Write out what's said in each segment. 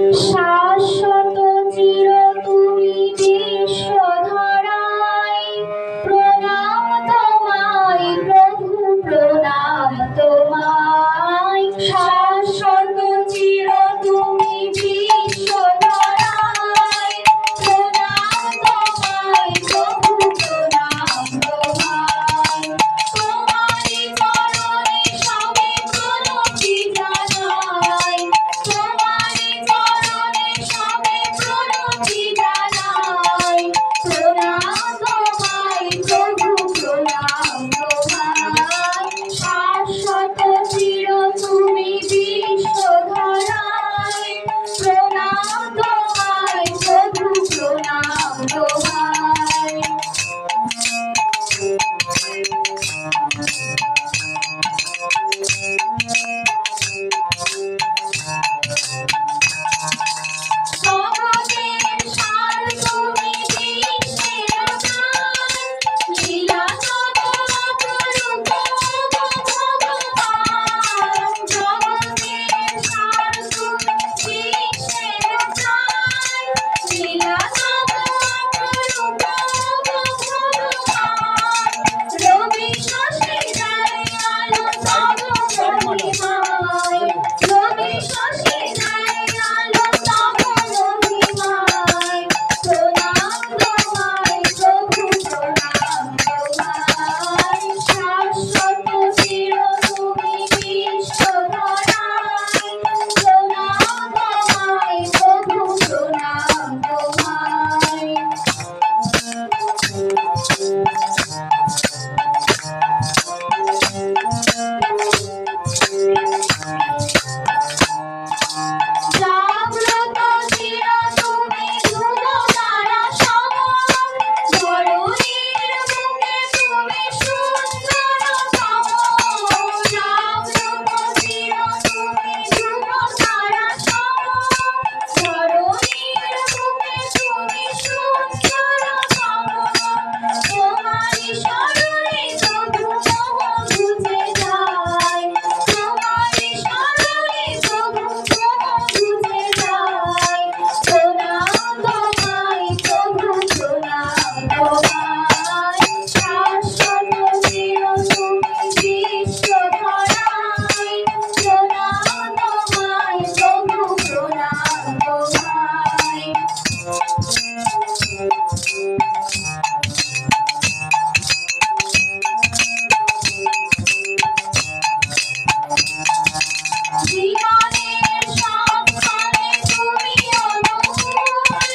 শাশ্বত চির তুমি বিশ্বধারায়, প্রণাম তোমায় প্রভু, প্রণাম তোমায়। শাশ্বত চির তুমি বিশ্বধারায়, প্রণাম তোমায় প্রভু, প্রণাম তোমায়। তোমারি চরণে সবে প্রণতি জানাই, তোমারি চরণে সবে প্রণতি জানাই। প্রণাম তোমায় প্রভু, প্রণাম তোমায়। শাশ্বত চির তুমি বিশ্বধারায়, প্রণাম তোমায় প্রভু, প্রণাম তোমায়। জগতের সার তুমি বিশ্বের প্রাণ, লীলা তব অপরূপ ভগবান। জগতের সার তুমি বিশ্বের প্রাণ, লীলা তব অপরূপ ভগবান। রবি শশী যায় আলো তব মহিমায়, রবি শশী যায় আলো তব মহিমায়। প্রণাম তোমায় প্রভু, প্রণাম তোমায়। শাশ্বত চির তুমি বিশ্বধারায়, প্রণাম তোমায় প্রভু, প্রণাম তোমায়। জাগ্রত চির তুমি ধ্রুবতারা সম, ধরণীর বুকে তুমি সুন্দরতম। জাগ্রত চির তুমি ধ্রুবতারা সম, ধরণীর বুকে তুমি সুন্দরতম। তোমারি শরণে প্রভু মোহ বুঝে যায়, তোমারি শরণে প্রভু মোহ বুঝে যায়। প্রণাম তোমায় প্রভু, প্রণাম তোমায়। শাশ্বত চির তুমি বিশ্বধারায়, প্রণাম তোমায় প্রভু, প্রণাম তোমায়। জীবনের সবখানে তুমি অনুকূল,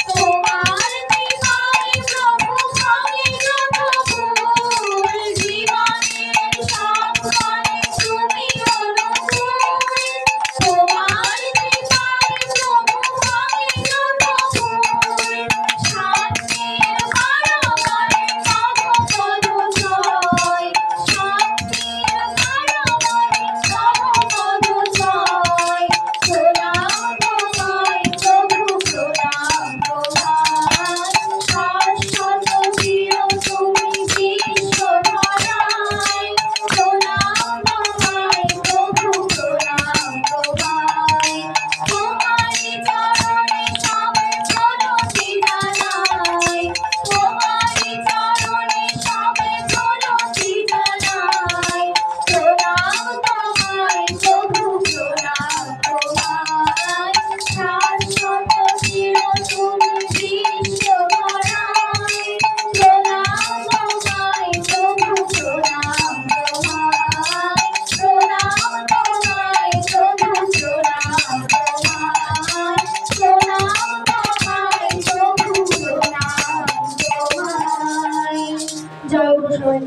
তোমার কৃপায় প্রভু ভাঙে যত ভুল। জীবনের সবখানে তুমি অনুকূল, তোমার কৃপায় প্রভু ভাঙে যত ভুল। শান্তির কারাগারে তব পদ জয়, শান্তির কারাগারে তব পদ জয়। প্রণাম তোমায় প্রভু, প্রণাম তোমায়। শাশ্বত চির তুমি বিশ্বধারায়, প্রণাম তোমায় প্রভু, প্রণাম তোমায়। তোমারি চরণে সবে প্রণতি জানাই, তোমারি চরণে সবে প্রণতি জানাই। প্রণাম তোমায় প্রভু, প্রণাম তোমায়। শাশ্বত চির তুমি বিশ্বধারায়, প্রণাম তোমায় প্রভু, প্রণাম তোমায়। প্রণাম তোমায় প্রভু, প্রণাম তোমায়। প্রণাম তোমায় প্রভু, প্রণাম তোমায়। জয় গুরু সবাই।